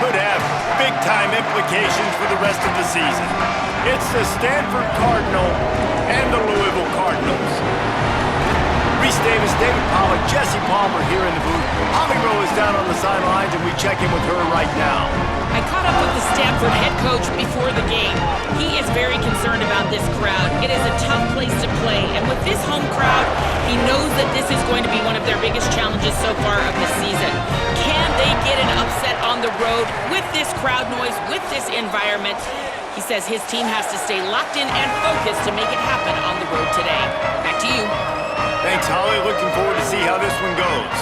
could have big-time implications for the rest of the season. It's the Stanford Cardinal and the Louisville Cardinals. Reese Davis, David Pollack, Jesse Palmer here in the booth. Holly Rowe is down on the sidelines, and we check in with her right now. I caught up with the Stanford head coach before the game. He is very concerned about this crowd. It is a tough place to play, and with this home crowd, he knows that this is going to be one of their biggest challenges so far of the season. Can they get an upset on the road with this crowd noise, with this environment? He says his team has to stay locked in and focused to make it happen on the road today. Back to you. Thanks, Holly. Looking forward to see how this one goes.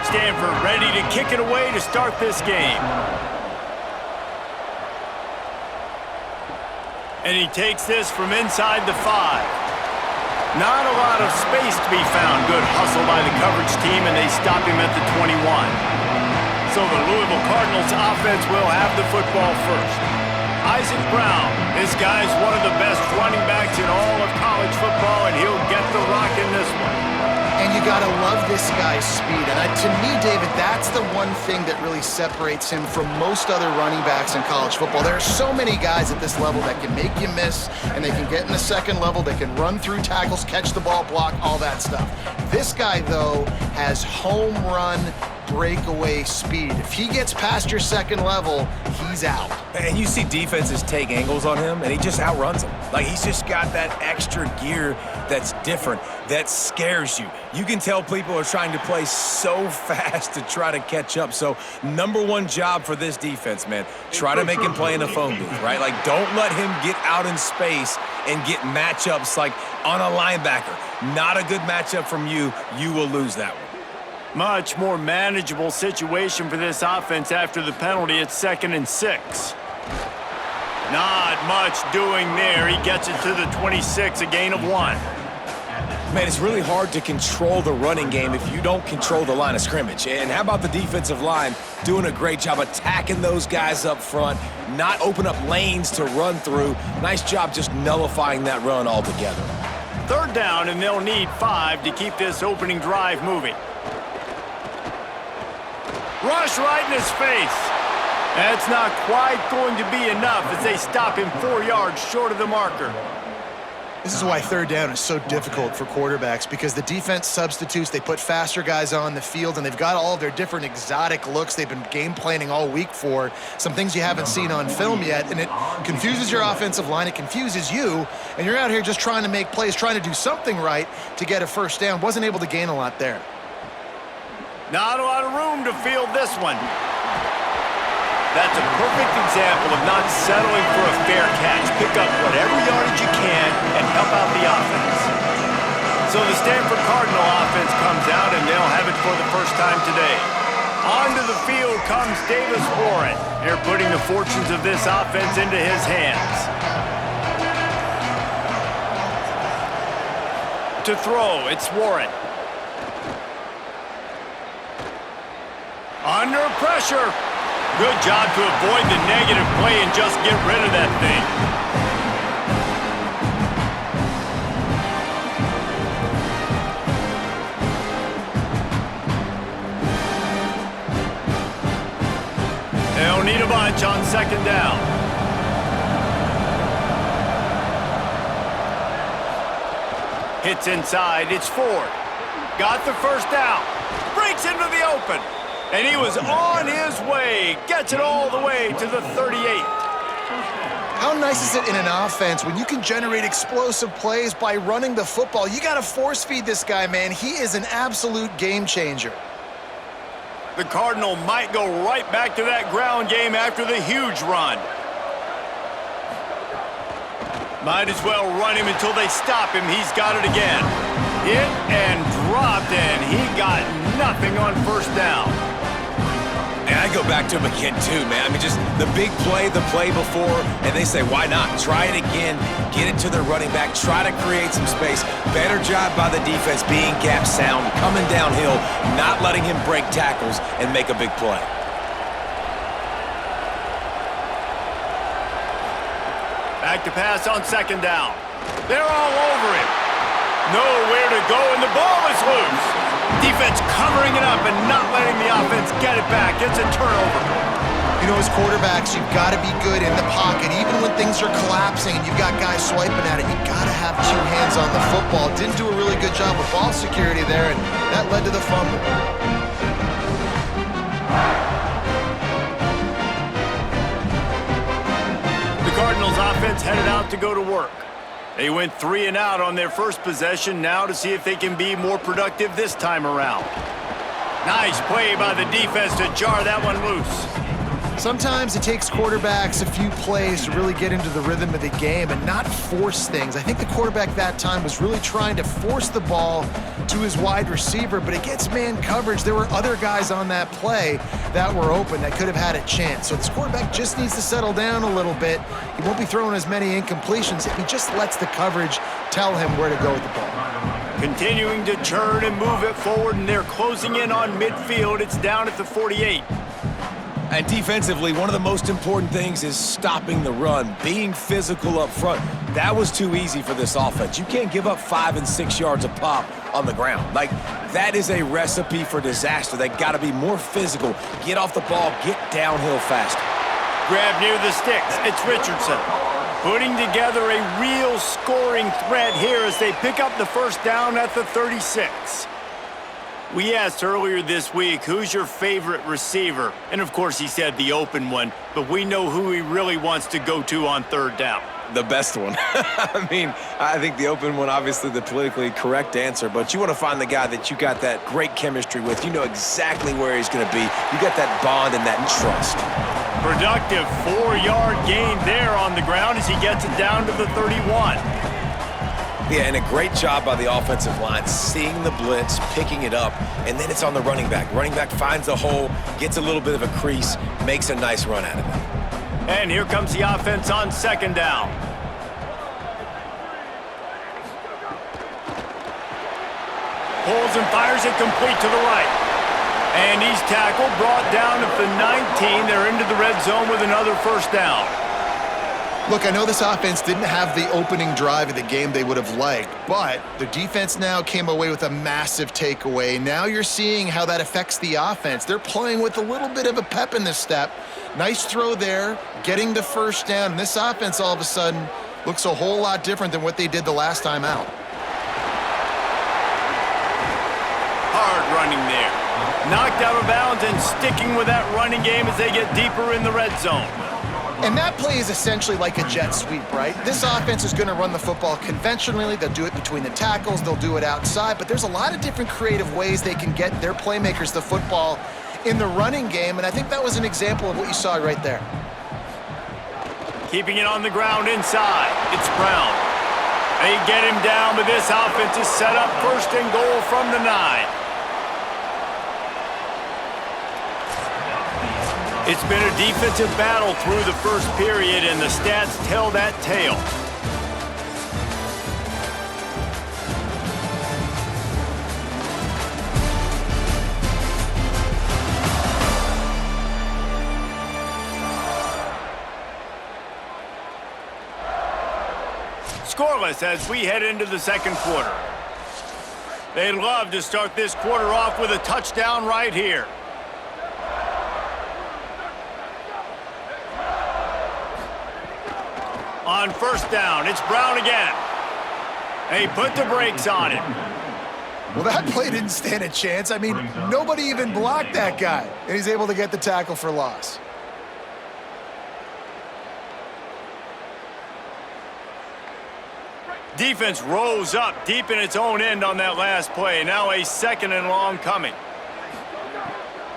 Stanford ready to kick it away to start this game. And he takes this from inside the 5. Not a lot of space to be found. Good hustle by the coverage team, and they stop him at the 21. So the Louisville Cardinals offense will have the football first. Isaac Brown, this guy's one of the best running backs in all of college football, and he'll get the rock in this one. And you gotta love this guy's speed. And to me, David, that's the one thing that really separates him from most other running backs in college football. There are so many guys at this level that can make you miss, and they can get in the second level, they can run through tackles, catch the ball, block, all that stuff. This guy, though, has home run breakaway speed. If he gets past your second level, he's out. And you see defenses take angles on him, and he just outruns them. Like, he's just got that extra gear that's different, that scares you. You can tell people are trying to play so fast to try to catch up. So, number one job for this defense, man, try to make him play in the phone booth, right? Like, don't let him get out in space and get matchups like on a linebacker. Not a good matchup from you. You will lose that one. Much more manageable situation for this offense after the penalty at 2nd and 6. Not much doing there. He gets it to the 26, a gain of 1. Man, it's really hard to control the running game if you don't control the line of scrimmage. And how about the defensive line doing a great job attacking those guys up front, not open up lanes to run through. Nice job just nullifying that run altogether. 3rd down, and they'll need 5 to keep this opening drive moving. Rush right in his face. That's not quite going to be enough as they stop him 4 yards short of the marker. This is why 3rd down is so difficult for quarterbacks, because the defense substitutes, they put faster guys on the field, and they've got all of their different exotic looks they've been game planning all week for, some things you haven't seen on film yet, and it confuses your offensive line, it confuses you, and you're out here just trying to make plays, trying to do something right to get a 1st down. Wasn't able to gain a lot there. Not a lot of room to field this one. That's a perfect example of not settling for a fair catch. Pick up whatever yardage you can and help out the offense. So the Stanford Cardinal offense comes out, and they'll have it for the first time today. Onto the field comes Davis Warren. They're putting the fortunes of this offense into his hands. To throw, it's Warren. Under pressure. Good job to avoid the negative play and just get rid of that thing. They'll need a bunch on 2nd down. Hits inside, it's Ford. Got the 1st down. Breaks into the open. And he was on his way. Gets it all the way to the 38. How nice is it in an offense when you can generate explosive plays by running the football? You got to force feed this guy, man. He is an absolute game changer. The Cardinal might go right back to that ground game after the huge run. Might as well run him until they stop him. He's got it again. Hit and dropped, and he got nothing on 1st down. And I go back to him again, too, man. I mean, just the big play, the play before, and they say, why not? Try it again, get it to their running back, try to create some space. Better job by the defense being gap sound, coming downhill, not letting him break tackles and make a big play. Back to pass on 2nd down. They're all over him. Nowhere to go, and the ball is loose. Defense covering it up and not letting the offense get it back. It's a turnover. You You know, as quarterbacks, you've got to be good in the pocket. Even when things are collapsing and you've got guys swiping at it, you've got to have two hands on the football. Didn't do a really good job with ball security there, and that led to the fumble. The Cardinals offense headed out to go to work. They went 3 and out on their first possession, now to see if they can be more productive this time around. Nice play by the defense to jar that one loose. Sometimes it takes quarterbacks a few plays to really get into the rhythm of the game and not force things. I think the quarterback that time was really trying to force the ball to his wide receiver, but against man coverage, there were other guys on that play that were open that could have had a chance. So this quarterback just needs to settle down a little bit. He won't be throwing as many incompletions if he just lets the coverage tell him where to go with the ball. Continuing to churn and move it forward, and they're closing in on midfield. It's down at the 48. And defensively, one of the most important things is stopping the run, being physical up front. That was too easy for this offense. You can't give up 5 and 6 yards a pop on the ground. Like, that is a recipe for disaster. They got to be more physical, get off the ball, get downhill faster. Grab near the sticks. It's Richardson putting together a real scoring threat here as they pick up the first down at the 36. We asked earlier this week, who's your favorite receiver? And of course he said the open one, but we know who he really wants to go to on third down. The best one. I mean, I think the open one, obviously the politically correct answer, but you want to find the guy that you got that great chemistry with. You know exactly where he's going to be. You got that bond and that trust. Productive 4-yard gain there on the ground as he gets it down to the 31. Yeah, and a great job by the offensive line, seeing the blitz, picking it up, and then it's on the running back. Running back finds a hole, gets a little bit of a crease, makes a nice run out of it. And here comes the offense on second down. Pulls and fires it complete to the right. And he's tackled, brought down at the 19. They're into the red zone with another first down. Look, I know this offense didn't have the opening drive of the game they would have liked, but the defense now came away with a massive takeaway. Now you're seeing how that affects the offense. They're playing with a little bit of a pep in the step. Nice throw there, getting the first down. And this offense all of a sudden looks a whole lot different than what they did the last time out. Hard running there. Knocked out of bounds and sticking with that running game as they get deeper in the red zone. And that play is essentially like a jet sweep, right? This offense is going to run the football conventionally. They'll do it between the tackles. They'll do it outside. But there's a lot of different creative ways they can get their playmakers the football in the running game. And I think that was an example of what you saw right there. Keeping it on the ground inside. It's Brown. They get him down, but this offense is set up first and goal from the 9. It's been a defensive battle through the first period, and the stats tell that tale. Scoreless as we head into the second quarter. They'd love to start this quarter off with a touchdown right here. On first down, it's Brown again. They put the brakes on it. Well, that play didn't stand a chance. I mean, nobody even blocked that guy, and he's able to get the tackle for loss. Defense rose up deep in its own end on that last play. Now a second and long coming.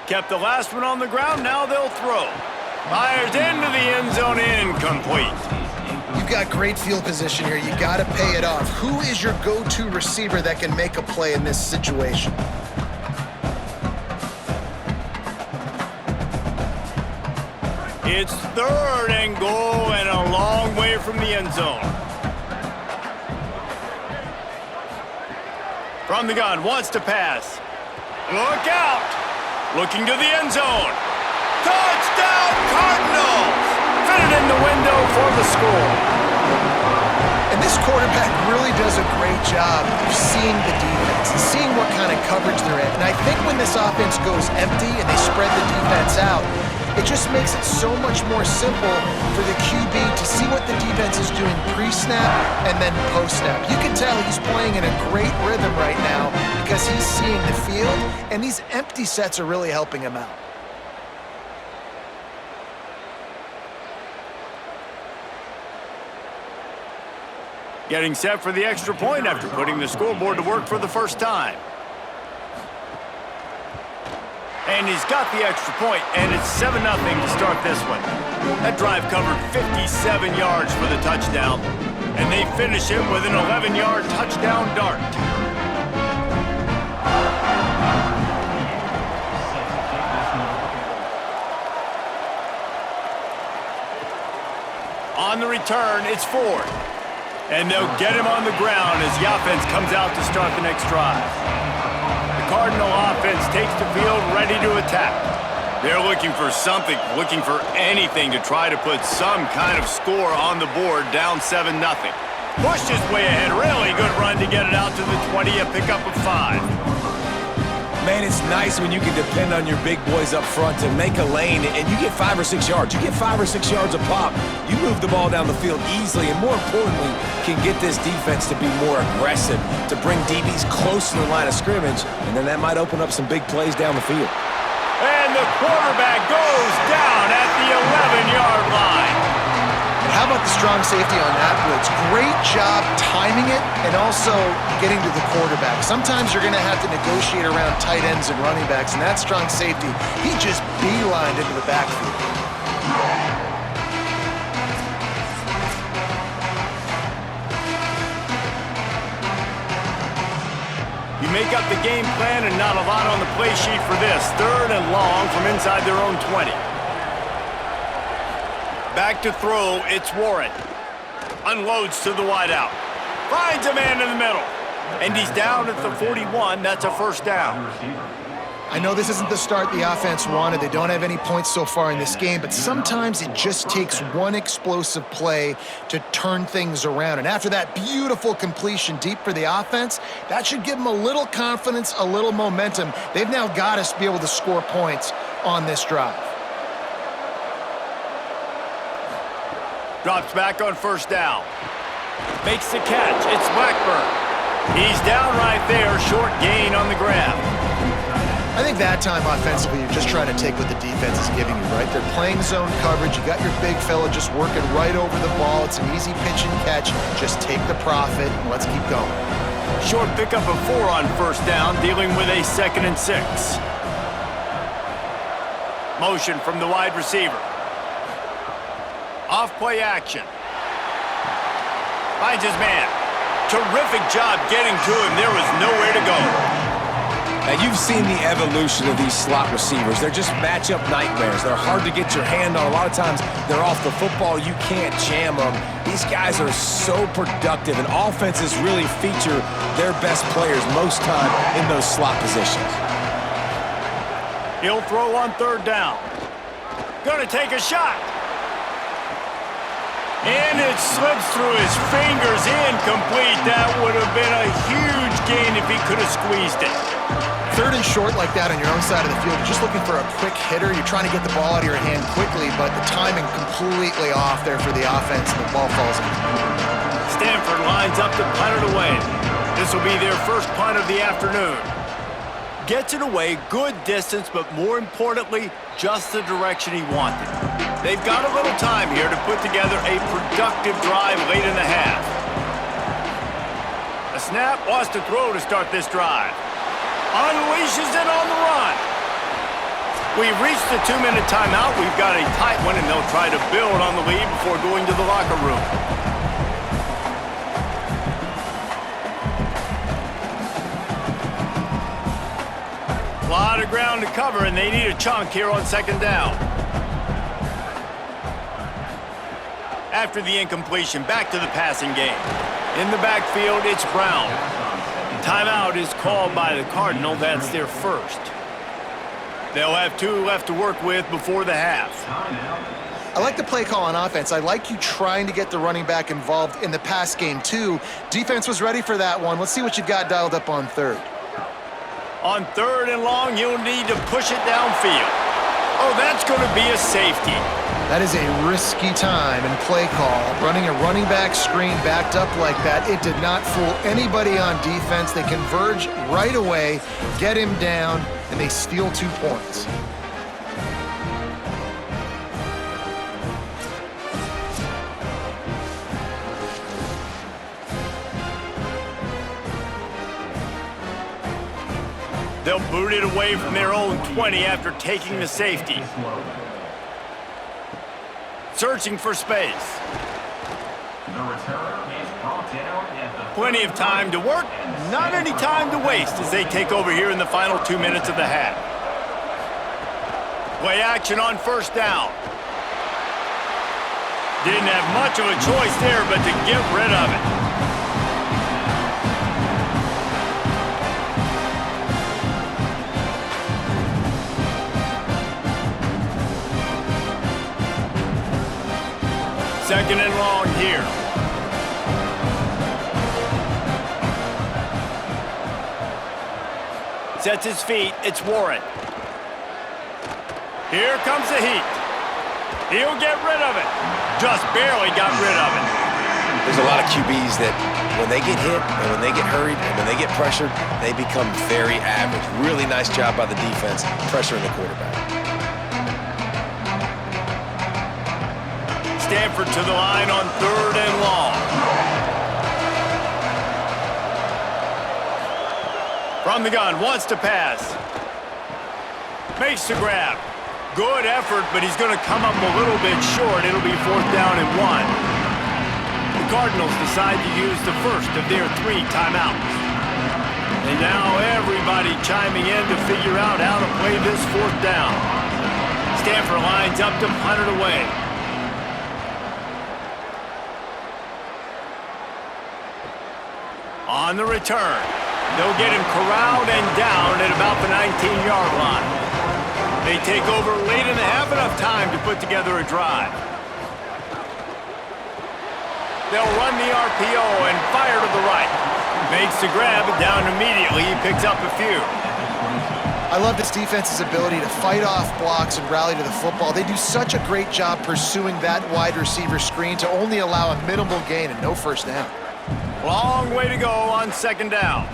Kept the last one on the ground, now they'll throw. Fires into the end zone, incomplete. You've got great field position here. You got to pay it off. Who is your go-to receiver that can make a play in this situation? It's third and goal and a long way from the end zone. From the gun, wants to pass. Look out! Looking to the end zone. Touchdown, Cardinals! Fitted in the window for the score. And this quarterback really does a great job of seeing the defense and seeing what kind of coverage they're in. And I think when this offense goes empty and they spread the defense out, it just makes it so much more simple for the QB to see what the defense is doing pre-snap and then post-snap. You can tell he's playing in a great rhythm right now because he's seeing the field, and these empty sets are really helping him out. Getting set for the extra point after putting the scoreboard to work for the first time. And he's got the extra point, and it's 7-0 to start this one. That drive covered 57 yards for the touchdown, and they finish it with an 11-yard touchdown dart. On the return, it's Ford. And they'll get him on the ground as the offense comes out to start the next drive. The Cardinal offense takes the field ready to attack. They're looking for something, looking for anything to try to put some kind of score on the board, down 7-0. Pushed his way ahead, really good run to get it out to the 20, a pickup of 5. Man, it's nice when you can depend on your big boys up front to make a lane, and you get 5 or 6 yards. You get 5 or 6 yards a pop. You move the ball down the field easily, and more importantly, can get this defense to be more aggressive, to bring DBs close to the line of scrimmage, and then that might open up some big plays down the field. And the quarterback goes down at the 11-yard line. How about the strong safety on that blitz? Great job timing it and also getting to the quarterback. Sometimes you're going to have to negotiate around tight ends and running backs, and that strong safety, he just beelined into the backfield. You make up the game plan and not a lot on the play sheet for this. 3rd and long from inside their own 20. Back to throw, it's Warren. Unloads to the wideout. Finds a man in the middle. And he's down at the 41. That's a first down. I know this isn't the start the offense wanted. They don't have any points so far in this game, but sometimes it just takes one explosive play to turn things around. And after that beautiful completion deep for the offense, that should give them a little confidence, a little momentum. They've now got to be able to score points on this drive. Drops back on first down. Makes the catch. It's Blackburn. He's down right there. Short gain on the grab. I think that time offensively, you're just trying to take what the defense is giving you, right? They're playing zone coverage. You got your big fella just working right over the ball. It's an easy pitch and catch. Just take the profit and let's keep going. Short pickup of 4 on first down, dealing with a 2nd and 6. Motion from the wide receiver. Off-play action. Finds his man. Terrific job getting to him. There was nowhere to go. Now, you've seen the evolution of these slot receivers. They're just matchup nightmares. They're hard to get your hand on. A lot of times, they're off the football. You can't jam them. These guys are so productive, and offenses really feature their best players most time in those slot positions. He'll throw on 3rd down. Gonna take a shot. And it slips through his fingers, incomplete. That would have been a huge gain if he could have squeezed it. 3rd and short like that on your own side of the field, you're just looking for a quick hitter. You're trying to get the ball out of your hand quickly, but the timing completely off there for the offense, and the ball falls in. Stanford lines up to punt it away. This will be their first punt of the afternoon. Gets it away, good distance, but more importantly, just the direction he wanted. They've got a little time here to put together a productive drive late in the half. A snap, wants to throw to start this drive. Unleashes it on the run. We've reached the 2-minute timeout. We've got a tight one, and they'll try to build on the lead before going to the locker room. A lot of ground to cover, and they need a chunk here on 2nd down. After the incompletion, back to the passing game. In the backfield, it's Brown. Timeout is called by the Cardinal. That's their first. They'll have 2 left to work with before the half. I like the play call on offense. I like you trying to get the running back involved in the pass game, too. Defense was ready for that one. Let's see what you've got dialed up on 3rd. On 3rd and long, you'll need to push it downfield. Oh, that's going to be a safety. That is a risky time and play call. Running a running back screen backed up like that, it did not fool anybody on defense. They converge right away, get him down, and they steal 2 points. They'll boot it away from their own 20 after taking the safety. Searching for space. Plenty of time to work, not any time to waste as they take over here in the final 2 minutes of the half. Play action on first down. Didn't have much of a choice there but to get rid of it. Second and long here. Sets his feet. It's Warren. Here comes the heat. He'll get rid of it. Just barely got rid of it. There's a lot of QBs that when they get hit and when they get hurried and when they get pressured, they become very average. Really nice job by the defense pressuring the quarterback. Stanford to the line on third and long. From the gun, wants to pass. Makes the grab. Good effort, but he's going to come up a little bit short. It'll be 4th down and 1. The Cardinals decide to use the first of their 3 timeouts. And now everybody chiming in to figure out how to play this 4th down. Stanford lines up to punt it away. On the return, they'll get him corralled and down at about the 19-yard line. They take over late in the half, enough time to put together a drive. They'll run the RPO and fire to the right. Makes the grab, down immediately. He picks up a few. I love this defense's ability to fight off blocks and rally to the football. They do such a great job pursuing that wide receiver screen to only allow a minimal gain and no first down. Long way to go on second down.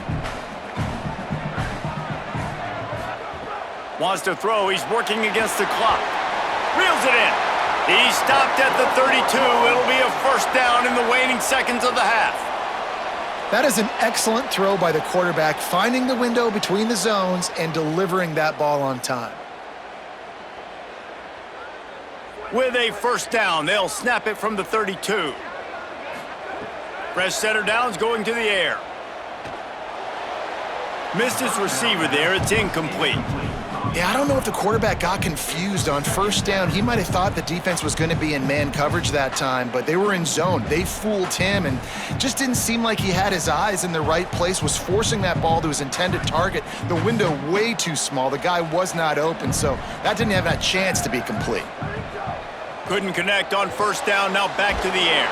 Wants to throw. He's working against the clock. Reels it in. He stopped at the 32. It'll be a first down in the waning seconds of the half. That is an excellent throw by the quarterback, finding the window between the zones and delivering that ball on time. With a first down, they'll snap it from the 32. Fresh center downs going to the air. Missed his receiver there. It's incomplete. Yeah, I don't know if the quarterback got confused on first down. He might have thought the defense was going to be in man coverage that time, but they were in zone. They fooled him and just didn't seem like he had his eyes in the right place, was forcing that ball to his intended target. The window way too small. The guy was not open, so that didn't have that chance to be complete. Couldn't connect on first down. Now back to the air.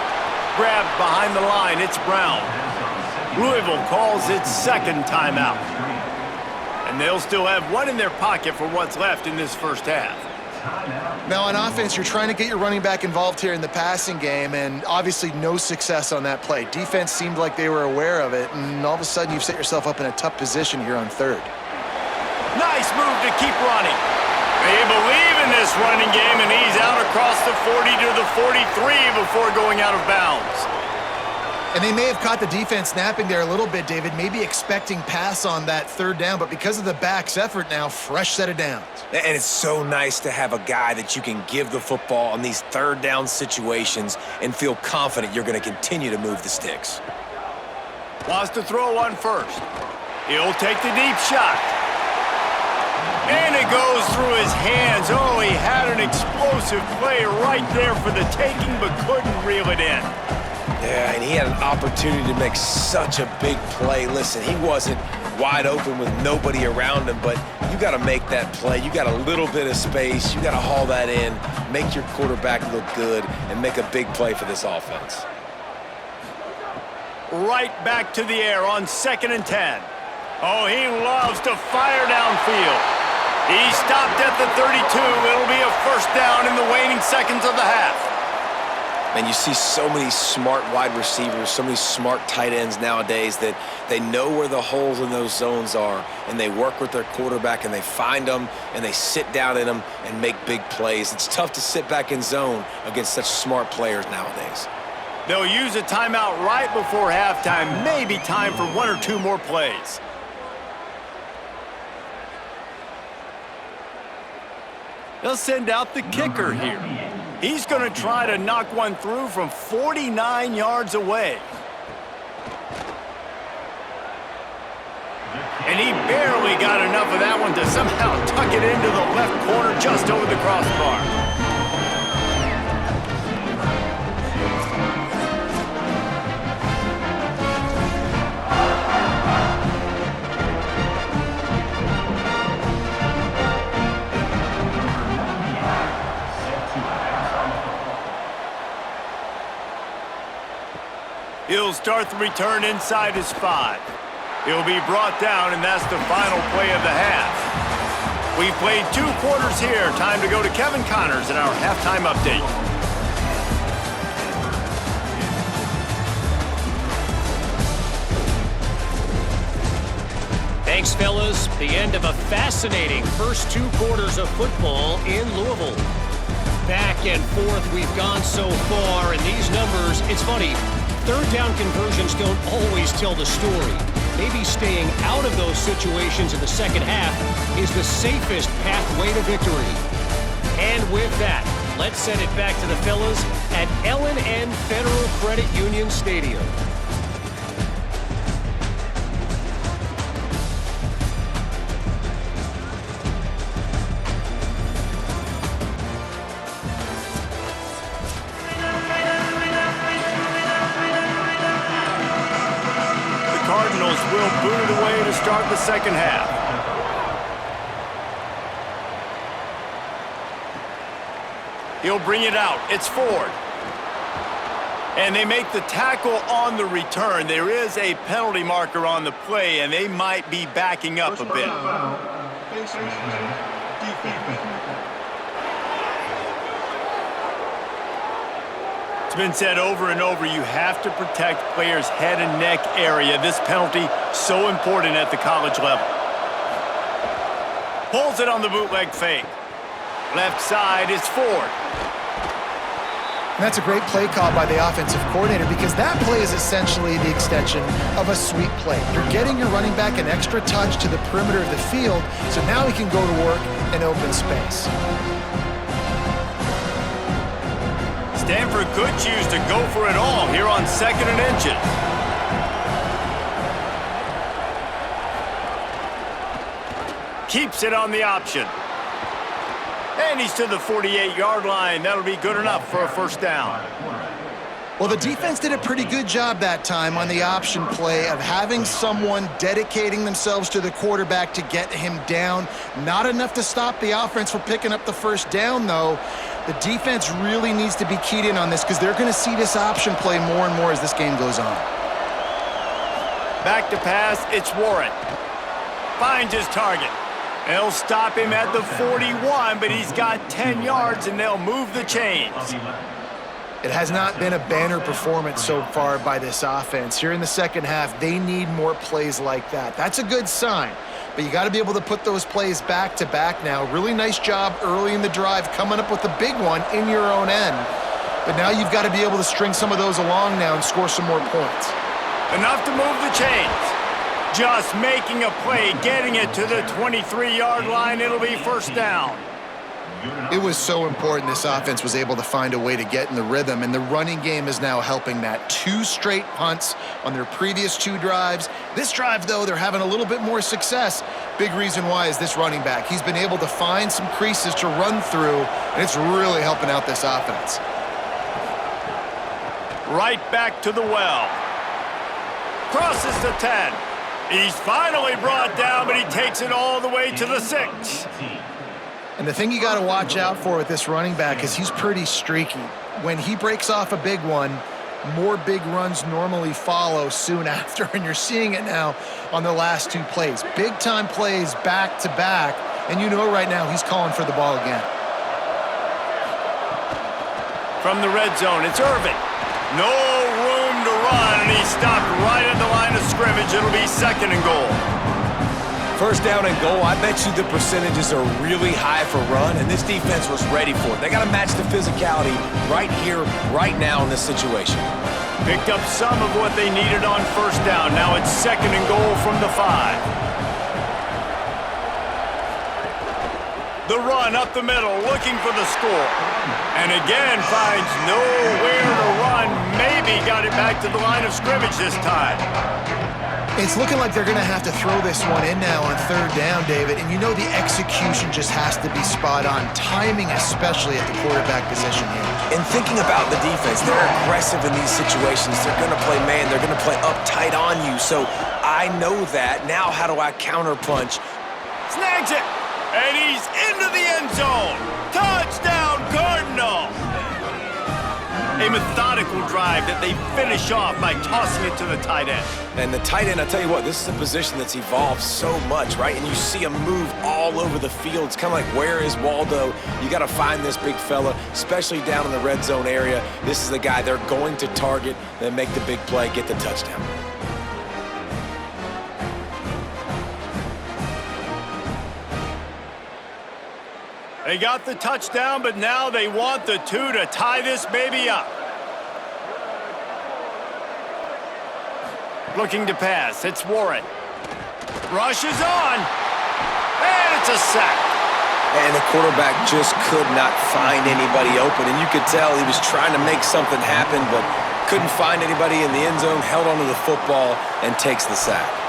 Grabbed behind the line. It's Brown. Louisville calls its second timeout. And they'll still have one in their pocket for what's left in this first half. Now on offense, you're trying to get your running back involved here in the passing game, and obviously no success on that play. Defense seemed like they were aware of it, and all of a sudden you've set yourself up in a tough position here on third. Nice move to keep running. They believe in this running game, and he's out across the 40 to the 43 before going out of bounds. And they may have caught the defense napping there a little bit, David, maybe expecting pass on that third down, but because of the back's effort now, fresh set of downs. And it's so nice to have a guy that you can give the football on these third down situations and feel confident you're going to continue to move the sticks. Wants to throw on first. He'll take the deep shot. And it goes through his hands. Oh, he had an explosive play right there for the taking, but couldn't reel it in. Yeah, and he had an opportunity to make such a big play. Listen, he wasn't wide open with nobody around him, but you got to make that play. You got a little bit of space. You got to haul that in, make your quarterback look good, and make a big play for this offense. Right back to the air on 2nd and 10. Oh, he loves to fire downfield. He stopped at the 32. It'll be a first down in the waning seconds of the half. And you see so many smart wide receivers, so many smart tight ends nowadays that they know where the holes in those zones are, and they work with their quarterback, and they find them, and they sit down in them and make big plays. It's tough to sit back in zone against such smart players nowadays. They'll use a timeout right before halftime, maybe time for one or two more plays. They'll send out the kicker here. He's going to try to knock one through from 49 yards away. And he barely got enough of that one to somehow tuck it into the left corner just over the crossbar. He'll start the return inside his 5. He'll be brought down, and that's the final play of the half. We've played 2 quarters here. Time to go to Kevin Connors in our halftime update. Thanks, fellas. The end of a fascinating first 2 quarters of football in Louisville. Back and forth we've gone so far, and these numbers, it's funny, third down conversions don't always tell the story. Maybe staying out of those situations in the second half is the safest pathway to victory. And with that, let's send it back to the fellas at L&N Federal Credit Union Stadium. Will boot it away to start the second half. He'll bring it out. It's Ford. And they make the tackle on the return. There is a penalty marker on the play, and they might be backing up a bit. It's been said over and over, you have to protect players' head and neck area. This penalty, so important at the college level. Pulls it on the bootleg fake. Left side is Ford. And that's a great play call by the offensive coordinator because that play is essentially the extension of a sweep play. You're getting your running back an extra touch to the perimeter of the field, so now he can go to work in open space. Stanford could choose to go for it all here on 2nd and inches. Keeps it on the option. And he's to the 48-yard line. That'll be good enough for a first down. Well, the defense did a pretty good job that time on the option play of having someone dedicating themselves to the quarterback to get him down. Not enough to stop the offense from picking up the first down, though. The defense really needs to be keyed in on this because they're going to see this option play more and more as this game goes on. Back to pass, it's Warren. Finds his target. They'll stop him at the 41, but he's got 10 yards, and they'll move the chains. It has not been a banner performance so far by this offense. Here in the second half, they need more plays like that. That's a good sign, but you got to be able to put those plays back to back now. Really nice job early in the drive coming up with a big one in your own end. But now you've got to be able to string some of those along now and score some more points. Enough to move the chains. Just making a play, getting it to the 23-yard line. It'll be first down. It was so important this offense was able to find a way to get in the rhythm, and the running game is now helping that. 2 straight punts on their previous 2 drives. This drive, though, they're having a little bit more success. Big reason why is this running back. He's been able to find some creases to run through, and it's really helping out this offense. Right back to the well. Crosses the 10. He's finally brought down, but he takes it all the way to the 6. And the thing you got to watch out for with this running back is he's pretty streaky. When he breaks off a big one, more big runs normally follow soon after, and you're seeing it now on the last 2 plays. Big-time plays back-to-back And you know right now he's calling for the ball again. From the red zone, it's Irvin. No room to run, and he stopped right at the line of scrimmage. It'll be 2nd and goal. First down and goal, I bet you the percentages are really high for run, and this defense was ready for it. They got to match the physicality right here, right now in this situation. Picked up some of what they needed on first down. Now it's 2nd and goal from the 5. The run up the middle, looking for the score. And again, finds nowhere to run. Maybe got it back to the line of scrimmage this time. It's looking like they're going to have to throw this one in now on 3rd down, David. And you know the execution just has to be spot on. Timing, especially at the quarterback position here. And thinking about the defense, they're aggressive in these situations. They're going to play man. They're going to play uptight on you. So I know that. Now how do I counterpunch? Snags it. And he's into the end zone. Touchdown, Cardinal. A methodical drive that they finish off by tossing it to the tight end. And the tight end, I tell you what, this is a position that's evolved so much, right? And you see him move all over the field. It's kind of like, where is Waldo? You got to find this big fella, especially down in the red zone area. This is the guy they're going to target, then make the big play, get the touchdown. They got the touchdown, but now they want the 2 to tie this baby up. Looking to pass, it's Warren. Rushes on, and it's a sack. And the quarterback just could not find anybody open, and you could tell he was trying to make something happen, but couldn't find anybody in the end zone, held onto the football, and takes the sack.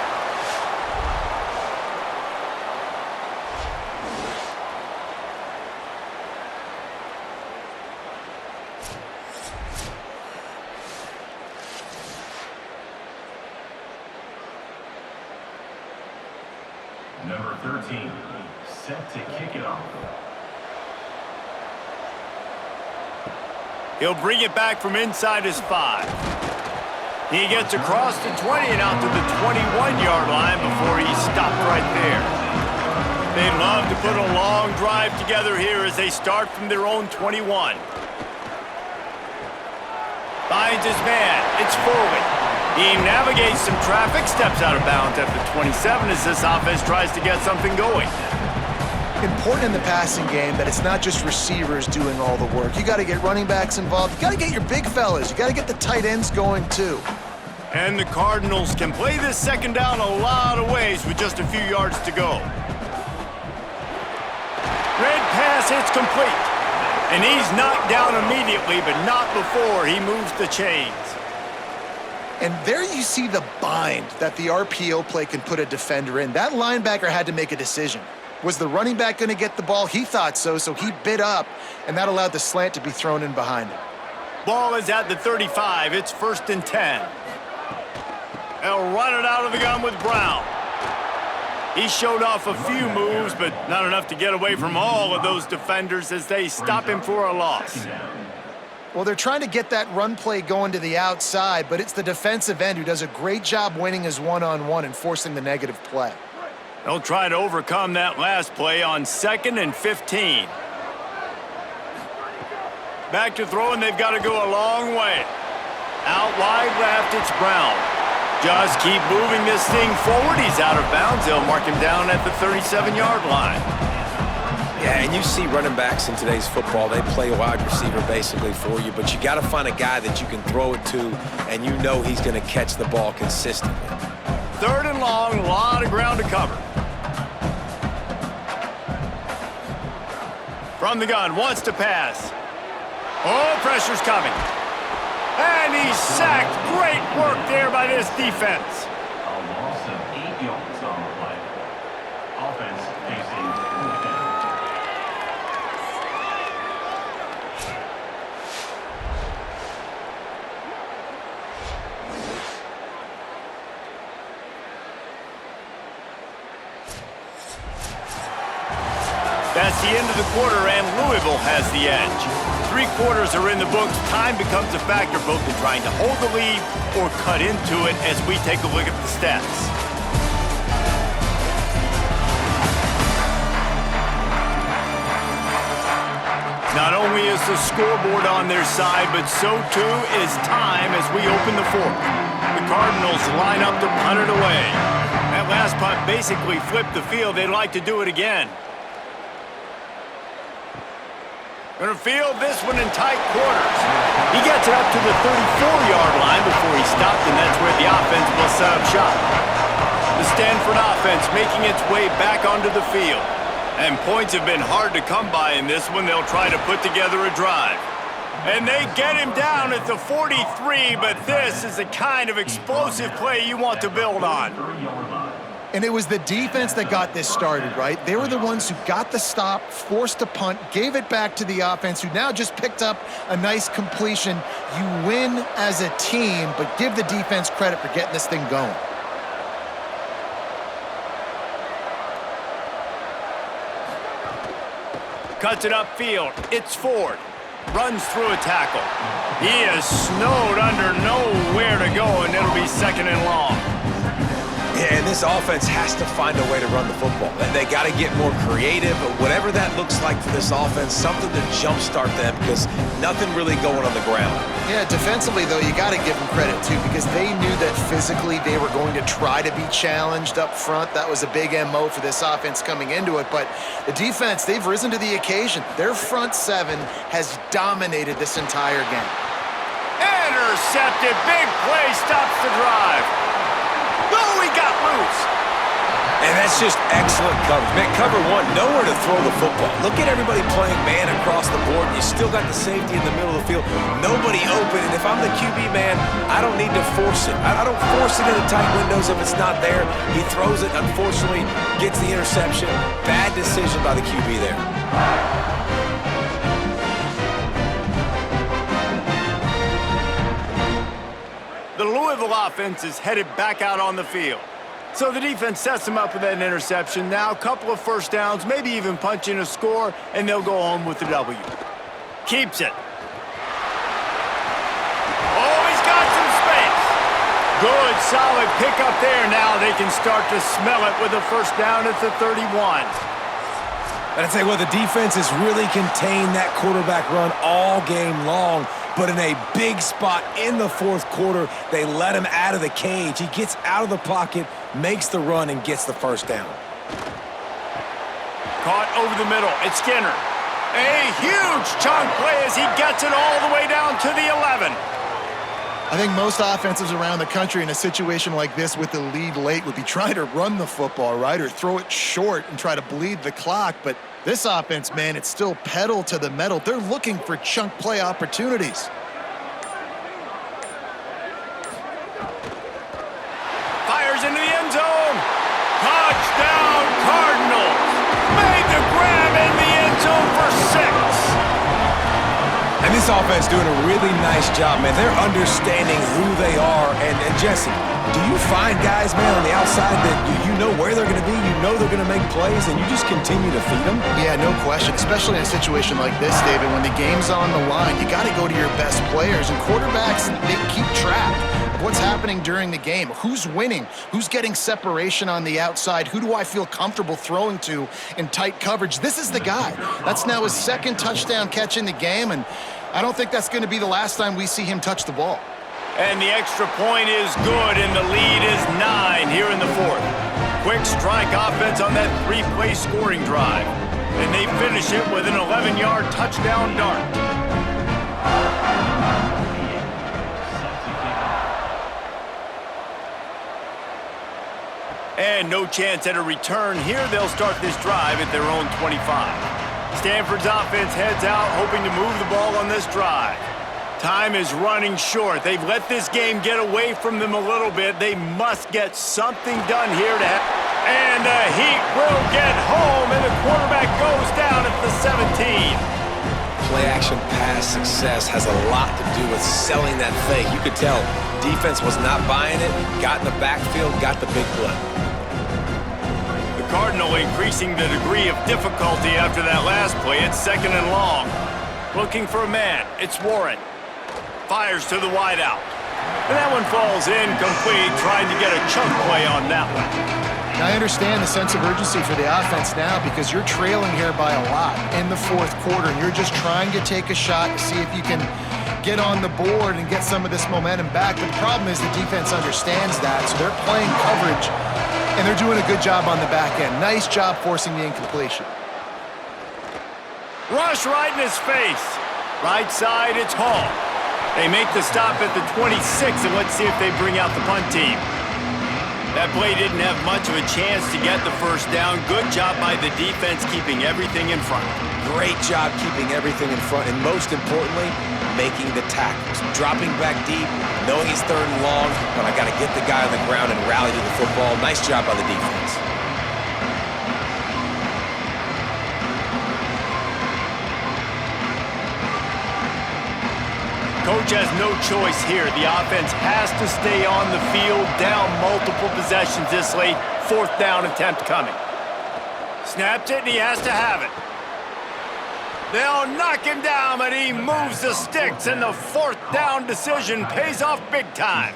Number 13, set to kick it off. He'll bring it back from inside his 5. He gets across the 20 and out to the 21-yard line before he's stopped right there. They love to put a long drive together here as they start from their own 21. Finds his man. It's Foley. He navigates some traffic, steps out of bounds at the 27 as this offense tries to get something going. Important in the passing game that it's not just receivers doing all the work. You got to get running backs involved. You got to get your big fellas. You got to get the tight ends going too. And the Cardinals can play this 2nd down a lot of ways with just a few yards to go. Red pass hits complete. And he's knocked down immediately, but not before he moves the chains. And there you see the bind that the RPO play can put a defender in. That linebacker had to make a decision. Was the running back going to get the ball? He thought so, so he bit up, and that allowed the slant to be thrown in behind him. Ball is at the 35. It's 1st and 10. They'll run it out of the gun with Brown. He showed off a few moves, but not enough to get away from all of those defenders as they stop him for a loss. Well, they're trying to get that run play going to the outside, but it's the defensive end who does a great job winning his one-on-one and forcing the negative play. They'll try to overcome that last play on 2nd and 15. Back to throw, and they've got to go a long way. Out wide left, it's Brown. Just keep moving this thing forward. He's out of bounds. They'll mark him down at the 37-yard line. Yeah, and you see running backs in today's football, they play a wide receiver basically for you, but you got to find a guy that you can throw it to, and you know he's going to catch the ball consistently. 3rd and long, a lot of ground to cover. From the gun, wants to pass. Oh, pressure's coming. And he's sacked. Great work there by this defense. A loss of 8 yards on the play. Offense facing 4th down. That's the end of the quarter, and Louisville has the edge. 3 quarters are in the books. Time becomes a factor both in trying to hold the lead or cut into it as we take a look at the stats. Not only is the scoreboard on their side, but so too is time as we open the fourth. The Cardinals line up to punt it away. That last punt basically flipped the field. They'd like to do it again. Going to field this one in tight quarters. He gets it up to the 34-yard line before he stopped, and that's where the offense will set up shop. The Stanford offense making its way back onto the field. And points have been hard to come by in this one. They'll try to put together a drive. And they get him down at the 43, but this is the kind of explosive play you want to build on. And it was the defense that got this started, right? They were the ones who got the stop, forced a punt, gave it back to the offense, who now just picked up a nice completion. You win as a team, but give the defense credit for getting this thing going. Cuts it upfield. It's Ford. Runs through a tackle. He is snowed under, nowhere to go, and it'll be second and long. Yeah, and this offense has to find a way to run the football. They got to get more creative, whatever that looks like for this offense, something to jumpstart them because nothing really going on the ground. Yeah, defensively, though, you got to give them credit, too, because they knew that physically they were going to try to be challenged up front. That was a big MO for this offense coming into it. But the defense, they've risen to the occasion. Their front seven has dominated this entire game. Intercepted. Big play stops the drive. Oh, he got loose. And that's just excellent coverage. Man, cover one, nowhere to throw the football. Look at everybody playing man across the board. You still got the safety in the middle of the field. Nobody open. And if I'm the QB, man, I don't need to force it. I don't force it into tight windows if it's not there. He throws it, unfortunately, gets the interception. Bad decision by the QB there. The Louisville offense is headed back out on the field. So the defense sets them up with that interception. Now a couple of first downs, maybe even punch in a score, and they'll go home with the W. Keeps it. Oh, he's got some space. Good, solid pickup there. Now they can start to smell it with a first down at the 31. And I'd say, well, the defense has really contained that quarterback run all game long. But in a big spot in the fourth quarter, they let him out of the cage. He gets out of the pocket, makes the run, and gets the first down. Caught over the middle. It's Skinner. A huge chunk play as he gets it all the way down to the 11. I think most offenses around the country in a situation like this with the lead late would be trying to run the football, right, or throw it short and try to bleed the clock. But this offense, man, it's still pedal to the metal. They're looking for chunk play opportunities. Fires into the end zone. Touchdown, Cardinals. Made the grab in the end zone for 6. And this offense doing a really nice job, man. They're understanding who they are. And Jesse, do you find guys, man, on the outside that you know where they're going to be, you know they're going to make plays, and you just continue to feed them? Yeah, no question, especially in a situation like this, David, when the game's on the line, you got to go to your best players. And quarterbacks, they keep track of what's happening during the game. Who's winning? Who's getting separation on the outside? Who do I feel comfortable throwing to in tight coverage? This is the guy. That's now his second touchdown catch in the game, and I don't think that's going to be the last time we see him touch the ball. And the extra point is good, and the lead is 9 here in the fourth. Quick strike offense on that 3-play scoring drive. And they finish it with an 11-yard touchdown dart. And no chance at a return here. They'll start this drive at their own 25. Stanford's offense heads out, hoping to move the ball on this drive. Time is running short. They've let this game get away from them a little bit. They must get something done here to and the Heat will get home, and the quarterback goes down at the 17. Play-action pass success has a lot to do with selling that fake. You could tell defense was not buying it, got in the backfield, got the big play. Cardinal increasing the degree of difficulty after that last play. It's second and long. Looking for a man. It's Warren. Fires to the wideout. And that one falls incomplete, trying to get a chunk play on that one. Now, I understand the sense of urgency for the offense now because you're trailing here by a lot in the fourth quarter, and you're just trying to take a shot to see if you can get on the board and get some of this momentum back. But the problem is the defense understands that, so they're playing coverage, and they're doing a good job on the back end. Nice job forcing the incompletion. Rush right in his face. Right side, it's Hall. They make the stop at the 26, and let's see if they bring out the punt team. That play didn't have much of a chance to get the first down. Good job by the defense keeping everything in front. Great job keeping everything in front, and most importantly, making the tackles. Dropping back deep, knowing he's third and long, but I got to get the guy on the ground and rally to the football. Nice job by the defense. Coach has no choice here. The offense has to stay on the field, down multiple possessions this late. Fourth down attempt coming. Snapped it, and he has to have it. They'll knock him down, but he moves the sticks, and the fourth down decision pays off big time.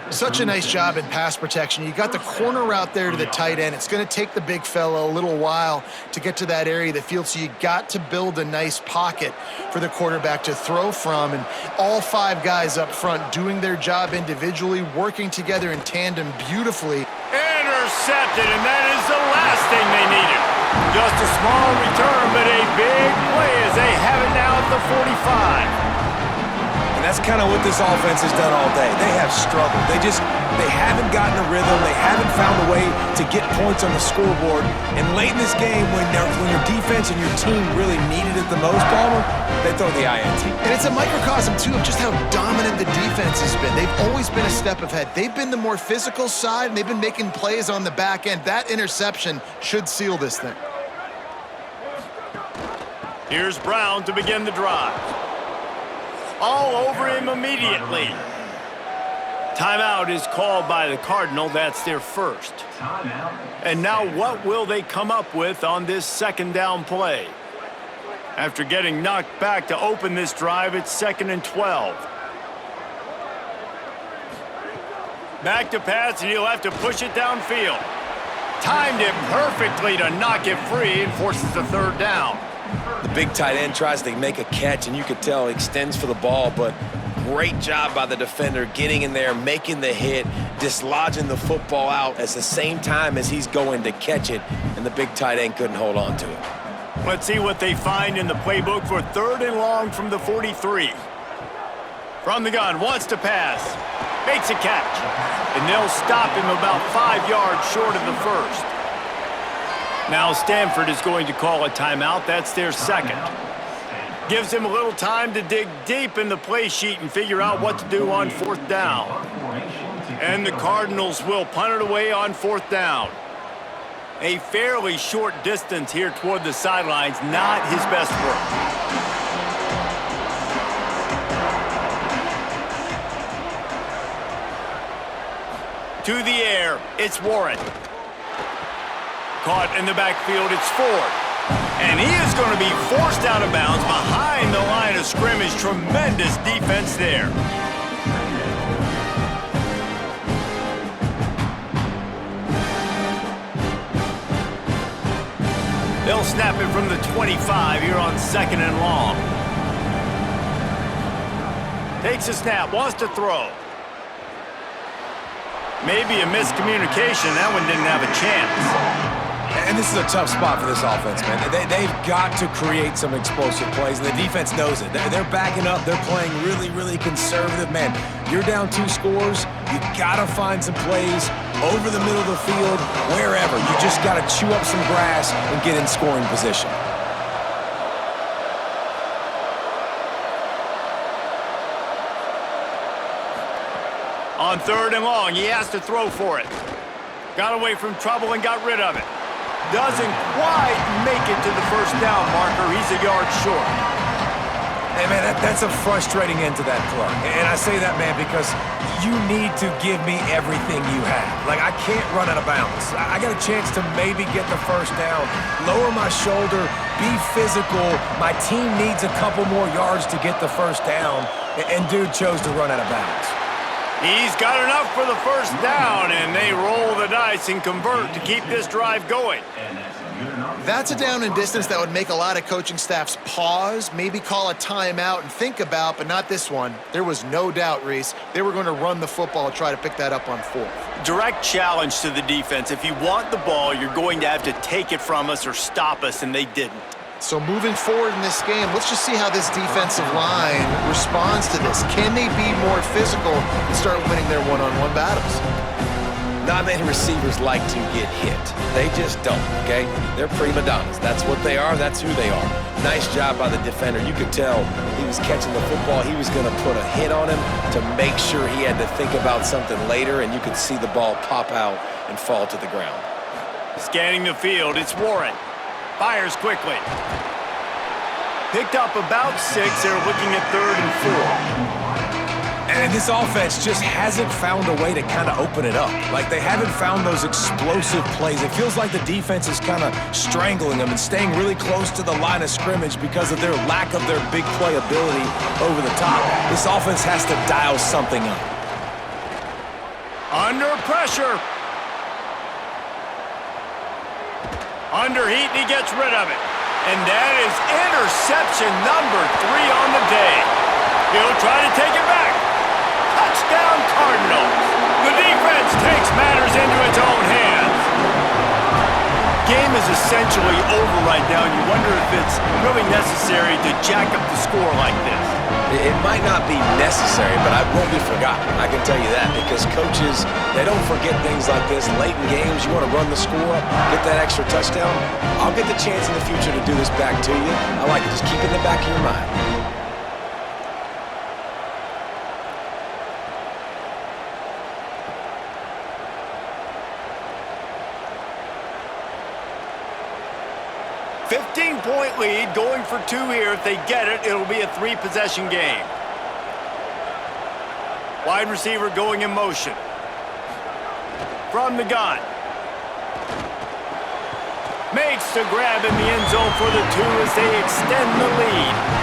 Such a nice job in pass protection. You got the corner route there to the tight end. It's going to take the big fella a little while to get to that area of the field, so you got to build a nice pocket for the quarterback to throw from. And all five guys up front doing their job individually, working together in tandem beautifully. Intercepted, and that is the last thing they needed. Just a small return, but a big play as they have it now at the 45. That's kind of what this offense has done all day. They have struggled. They haven't gotten a rhythm. They haven't found a way to get points on the scoreboard. And late in this game, when your defense and your team really needed it the most, Palmer, they throw the INT. And it's a microcosm, too, of just how dominant the defense has been. They've always been a step ahead. They've been the more physical side, and they've been making plays on the back end. That interception should seal this thing. Here's Brown to begin the drive. All over him immediately. Timeout is called by the Cardinal. That's their first. And now what will they come up with on this second down play? After getting knocked back to open this drive, it's 2nd and 12. Back to pass, and he'll have to push it downfield. Timed it perfectly to knock it free and forces the third down. The big tight end tries to make a catch, and you could tell he extends for the ball, but great job by the defender getting in there, making the hit, dislodging the football out at the same time as he's going to catch it, and the big tight end couldn't hold on to it. Let's see what they find in the playbook for 3rd and long from the 43. From the gun, wants to pass, makes a catch, and they'll stop him about 5 yards short of the first. Now Stanford is going to call a timeout. That's their second. Gives him a little time to dig deep in the play sheet and figure out what to do on 4th down. And the Cardinals will punt it away on 4th down. A fairly short distance here toward the sidelines, not his best work. To the air, it's Warren. Caught in the backfield, it's Ford. And he is going to be forced out of bounds behind the line of scrimmage. Tremendous defense there. They'll snap it from the 25 here on 2nd and long. Takes a snap, wants to throw. Maybe a miscommunication. That one didn't have a chance. And this is a tough spot for this offense, man. They've got to create some explosive plays, and the defense knows it. They're backing up. They're playing really, really conservative. Man, you're down 2 scores. You got to find some plays over the middle of the field, wherever. You just got to chew up some grass and get in scoring position. On 3rd and long, he has to throw for it. Got away from trouble and got rid of it. Doesn't quite make it to the first down marker. He's a yard short. Hey, man, that's a frustrating end to that play. And I say that, man, because you need to give me everything you have. Like, I can't run out of bounds. I got a chance to maybe get the first down, lower my shoulder, be physical. My team needs a couple more yards to get the first down, and dude chose to run out of bounds. He's got enough for the first down, and they roll the dice and convert to keep this drive going. That's a down and distance that would make a lot of coaching staffs pause, maybe call a timeout and think about, but not this one. There was no doubt, Reese, they were going to run the football and try to pick that up on fourth. Direct challenge to the defense. If you want the ball, you're going to have to take it from us or stop us, and they didn't. So moving forward in this game, let's just see how this defensive line responds to this. Can they be more physical and start winning their one-on-one battles? Not many receivers like to get hit. They just don't, okay? They're prima donnas. That's what they are. That's who they are. Nice job by the defender. You could tell he was catching the football. He was going to put a hit on him to make sure he had to think about something later, and you could see the ball pop out and fall to the ground. Scanning the field, it's Warren. Fires quickly. Picked up about 6. They're looking at 3rd and 4. And this offense just hasn't found a way to kind of open it up. Like, they haven't found those explosive plays. It feels like the defense is kind of strangling them and staying really close to the line of scrimmage because of their lack of their big play ability over the top. This offense has to dial something up. Under pressure. Under heat, and he gets rid of it. And that is interception number 3 on the day. He'll try to take it back. Touchdown, Cardinals. The defense takes matters into its own hands. Game is essentially over right now, and you wonder if it's really necessary to jack up the score like this. It might not be necessary, but it won't be forgotten. I can tell you that, because coaches, they don't forget things like this. Late in games, you want to run the score up, get that extra touchdown. I'll get the chance in the future to do this back to you. I like it. Just keep it in the back of your mind. Point lead, going for 2 here. If they get it, it'll be a 3-possession game. Wide receiver going in motion. From the gun. Makes the grab in the end zone for the 2 as they extend the lead.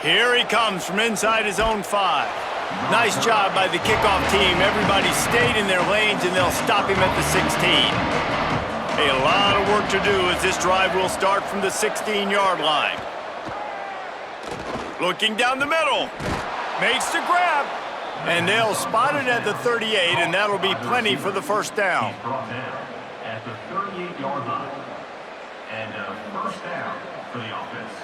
Here he comes from inside his own 5. Nice job by the kickoff team. Everybody stayed in their lanes, and they'll stop him at the 16. A lot of work to do as this drive will start from the 16-yard line. Looking down the middle. Makes the grab. And they'll spot it at the 38, and that'll be plenty for the first down. He's brought down at the 38-yard line. And a first down for the offense.